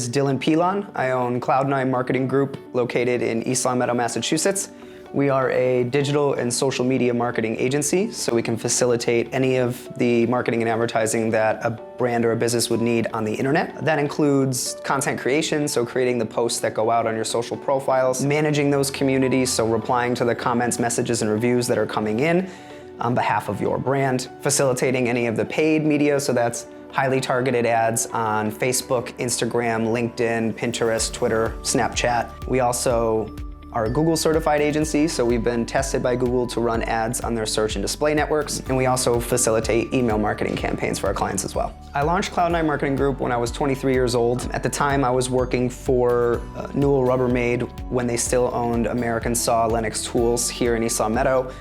is Dylan Pilon. I own Cloud9 Marketing Group located in East Long Meadow, Massachusetts. We are a digital and social media marketing agency, so we can facilitate any of the marketing and advertising that a brand or a business would need on the internet. That includes content creation, so creating the posts that go out on your social profiles, managing those communities, so replying to the comments, messages, and reviews that are coming in on behalf of your brand, facilitating any of the paid media, so that's highly targeted ads on Facebook, Instagram, LinkedIn, Pinterest, Twitter, Snapchat. We also are a Google certified agency, so we've been tested by Google to run ads on their search and display networks, and we also facilitate email marketing campaigns for our clients as well. I launched Cloud9 Marketing Group when I was 23 years old. At the time, I was working for Newell Rubbermaid when they still owned American Saw Lennox Tools here in East Long Meadow.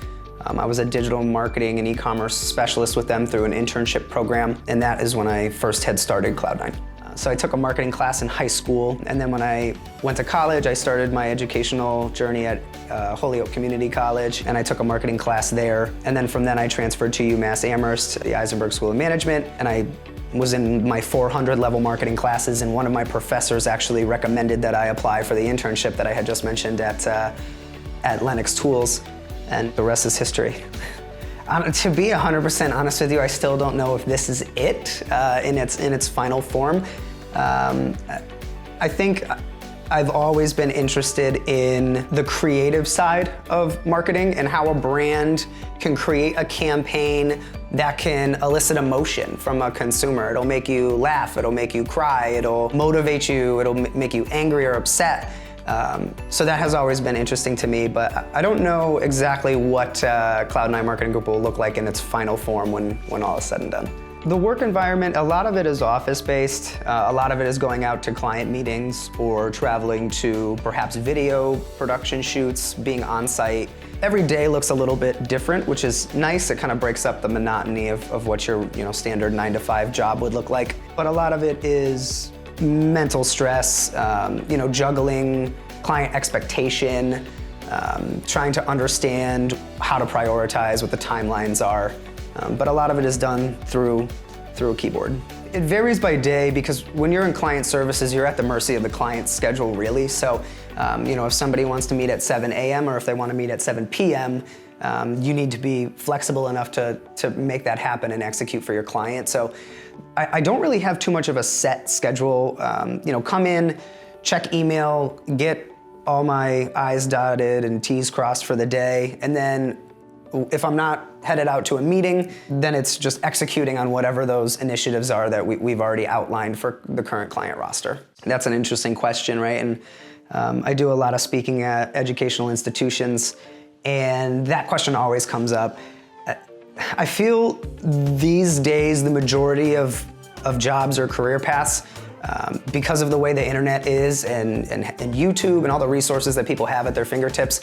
I was a digital marketing and e-commerce specialist with them through an internship program, and that is when I first had started Cloud9. So I took a marketing class in high school, and then when I went to college, I started my educational journey at Holyoke Community College, and I took a marketing class there. And then from then I transferred to UMass Amherst, the Eisenberg School of Management, and I was in my 400 level marketing classes, and one of my professors actually recommended that I apply for the internship that I had just mentioned at Lennox Tools, and the rest is history. To be 100% honest with you, I still don't know if this is it in its final form. I think I've always been interested in the creative side of marketing and how a brand can create a campaign that can elicit emotion from a consumer. It'll make you laugh, it'll make you cry, it'll motivate you, it'll make you angry or upset. So that has always been interesting to me, but I don't know exactly what Cloud9 Marketing Group will look like in its final form when all is said and done. The work environment, a lot of it is office-based. A lot of it is going out to client meetings or traveling to perhaps video production shoots, being on-site. Every day looks a little bit different, which is nice. It kind of breaks up the monotony of what your standard 9-to-5 job would look like. But a lot of it is mental stress, juggling client expectation, trying to understand how to prioritize, what the timelines are. But a lot of it is done through a keyboard. It varies by day because when you're in client services, you're at the mercy of the client's schedule, really. So, if somebody wants to meet at 7 a.m. or if they want to meet at 7 p.m., you need to be flexible enough to make that happen and execute for your client. So I don't really have too much of a set schedule. Come in, check email, get all my I's dotted and T's crossed for the day, and then if I'm not headed out to a meeting, then it's just executing on whatever those initiatives are that we've already outlined for the current client roster. That's an interesting question, right? And I do a lot of speaking at educational institutions, and that question always comes up. I feel these days the majority of jobs or career paths, because of the way the internet is and YouTube and all the resources that people have at their fingertips,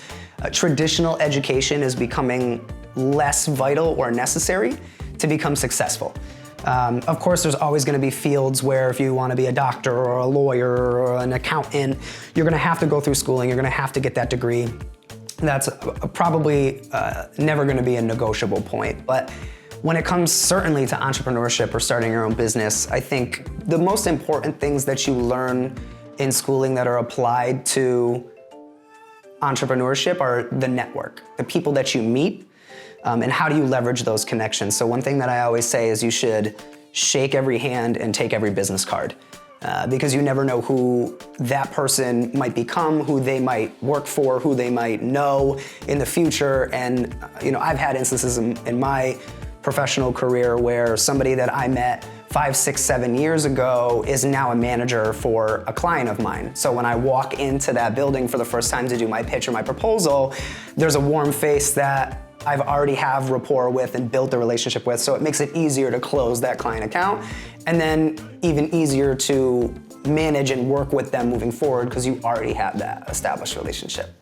traditional education is becoming less vital or necessary to become successful. Of course, there's always going to be fields where if you want to be a doctor or a lawyer or an accountant, you're going to have to go through schooling, you're going to have to get that degree. That's probably never going to be a negotiable point. But when it comes certainly to entrepreneurship or starting your own business, I think the most important things that you learn in schooling that are applied to entrepreneurship are the network, the people that you meet, and how do you leverage those connections. So one thing that I always say is you should shake every hand and take every business card. Because you never know who that person might become, who they might work for, who they might know in the future. And I've had instances in my professional career where somebody that I met 5, 6, 7 years ago is now a manager for a client of mine. So when I walk into that building for the first time to do my pitch or my proposal, there's a warm face that I've already have rapport with and built a relationship with, so it makes it easier to close that client account, and then even easier to manage and work with them moving forward because you already have that established relationship.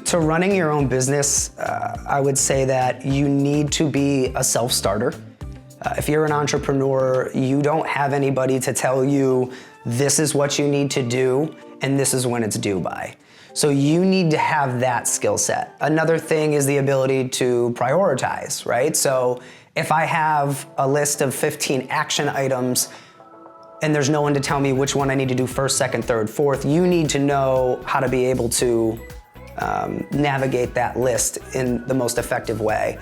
To running your own business, I would say that you need to be a self-starter. If you're an entrepreneur, you don't have anybody to tell you this is what you need to do and this is when it's due by. So you need to have that skill set. Another thing is the ability to prioritize, right? So if I have a list of 15 action items, and there's no one to tell me which one I need to do first, second, third, fourth. You need to know how to be able to navigate that list in the most effective way.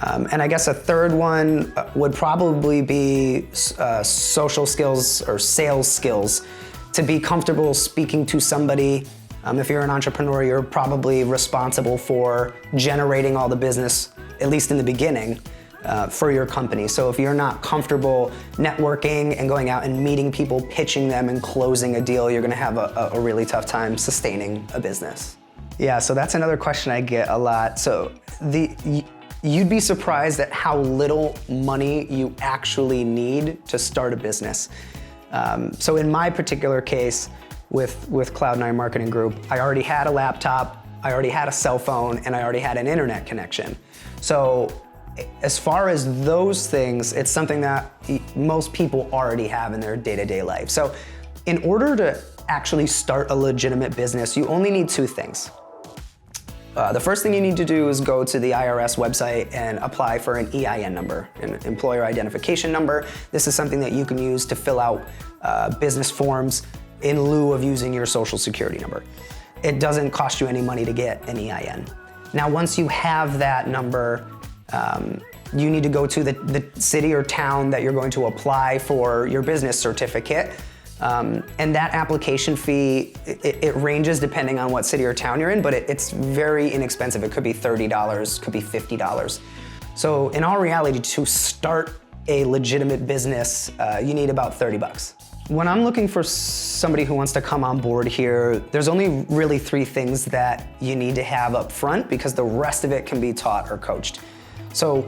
And I guess a third one would probably be social skills or sales skills. To be comfortable speaking to somebody. If you're an entrepreneur, you're probably responsible for generating all the business, at least in the beginning, for your company. So if you're not comfortable networking and going out and meeting people, pitching them and closing a deal, you're gonna have a really tough time sustaining a business. Yeah, so that's another question I get a lot. So you'd be surprised at how little money you actually need to start a business. So in my particular case, with Cloud9 Marketing Group, I already had a laptop, I already had a cell phone, and I already had an internet connection. So as far as those things, it's something that most people already have in their day-to-day life. So in order to actually start a legitimate business, you only need two things. The first thing you need to do is go to the IRS website and apply for an EIN number, an employer identification number. This is something that you can use to fill out business forms in lieu of using your social security number. It doesn't cost you any money to get an EIN. Now, once you have that number, you need to go to the city or town that you're going to apply for your business certificate. And that application fee, it ranges depending on what city or town you're in, but it's very inexpensive. It could be $30, could be $50. So in all reality, to start a legitimate business, you need about 30 bucks. When I'm looking for somebody who wants to come on board here, there's only really three things that you need to have up front because the rest of it can be taught or coached. So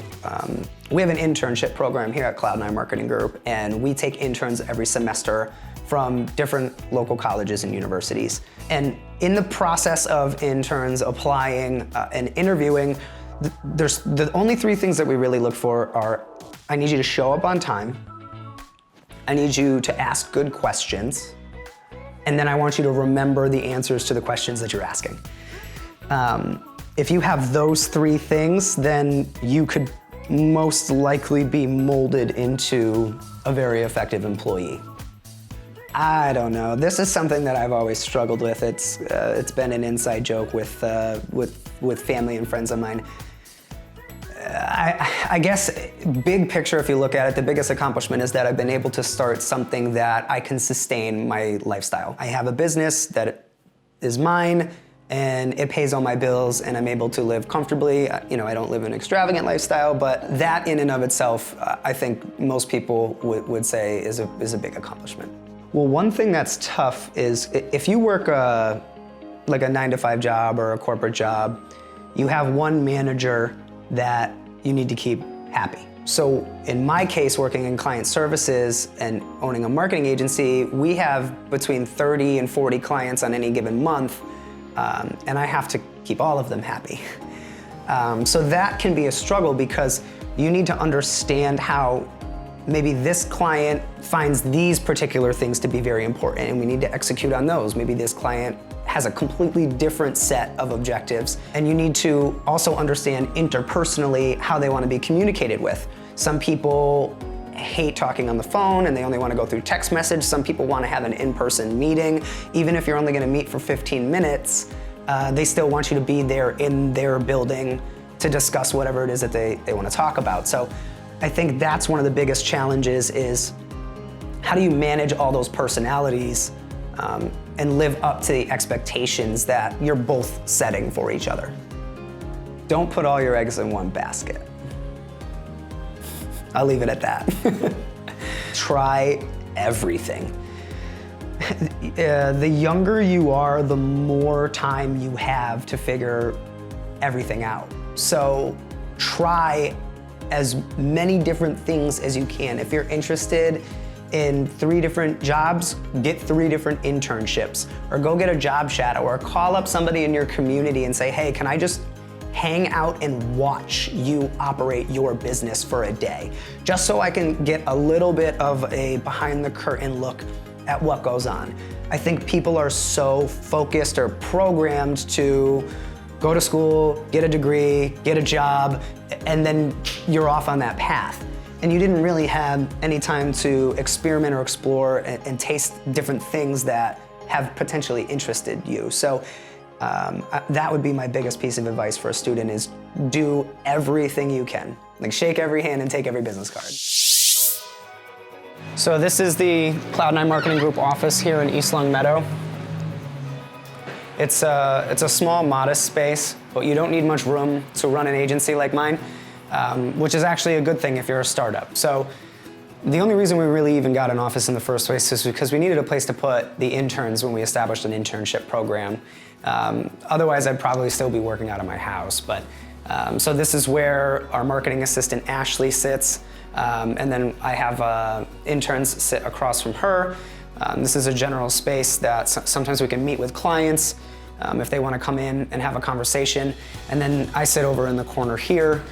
we have an internship program here at Cloud9 Marketing Group, and we take interns every semester from different local colleges and universities. And in the process of interns applying and interviewing, there's the only three things that we really look for are, I need you to show up on time, I need you to ask good questions, and then I want you to remember the answers to the questions that you're asking. If you have those three things, then you could most likely be molded into a very effective employee. I don't know. This is something that I've always struggled with. It's been an inside joke with family and friends of mine. I guess big picture, if you look at it, the biggest accomplishment is that I've been able to start something that I can sustain my lifestyle. I have a business that is mine, and it pays all my bills, and I'm able to live comfortably. You know, I don't live an extravagant lifestyle, but that in and of itself, I think most people would say is a big accomplishment. Well, one thing that's tough is if you work like a 9-to-5 job or a corporate job, you have one manager that you need to keep happy. So in my case, working in client services and owning a marketing agency, we have between 30 and 40 clients on any given month, and I have to keep all of them happy. So that can be a struggle because you need to understand how maybe this client finds these particular things to be very important and we need to execute on those. Maybe this client has a completely different set of objectives, and you need to also understand interpersonally how they want to be communicated with. Some people hate talking on the phone and they only want to go through text message. Some people want to have an in-person meeting. Even if you're only going to meet for 15 minutes, they still want you to be there in their building to discuss whatever it is that they want to talk about. So I think that's one of the biggest challenges is how do you manage all those personalities and live up to the expectations that you're both setting for each other. Don't put all your eggs in one basket. I'll leave it at that. Try everything. The younger you are, the more time you have to figure everything out. So try as many different things as you can. If you're interested in 3 different jobs, get 3 different internships, or go get a job shadow, or call up somebody in your community and say, hey, can I just hang out and watch you operate your business for a day, just so I can get a little bit of a behind the curtain look at what goes on. I think people are so focused or programmed to go to school, get a degree, get a job, and then you're off on that path. and you didn't really have any time to experiment or explore and taste different things that have potentially interested you. So that would be my biggest piece of advice for a student is do everything you can. Like shake every hand and take every business card. So this is the Cloud9 Marketing Group office here in East Long Meadow. It's a small, modest space, but you don't need much room to run an agency like mine, which is actually a good thing if you're a startup. So the only reason we really even got an office in the first place is because we needed a place to put the interns when we established an internship program. Otherwise, I'd probably still be working out of my house. But so this is where our marketing assistant, Ashley, sits. And then I have interns sit across from her. This is a general space that sometimes we can meet with clients if they want to come in and have a conversation. And then I sit over in the corner here.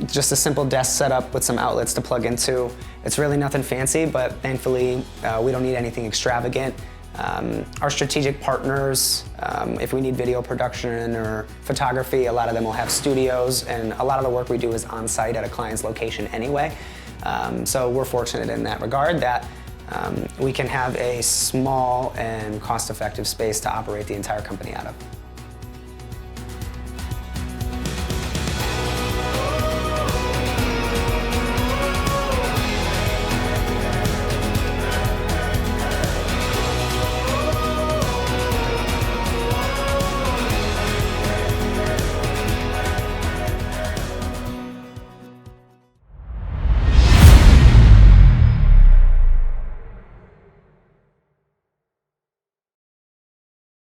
Just a simple desk setup with some outlets to plug into. It's really nothing fancy, but thankfully we don't need anything extravagant. Our strategic partners, if we need video production or photography, a lot of them will have studios, and a lot of the work we do is on site at a client's location anyway. So we're fortunate in that regard that we can have a small and cost-effective space to operate the entire company out of.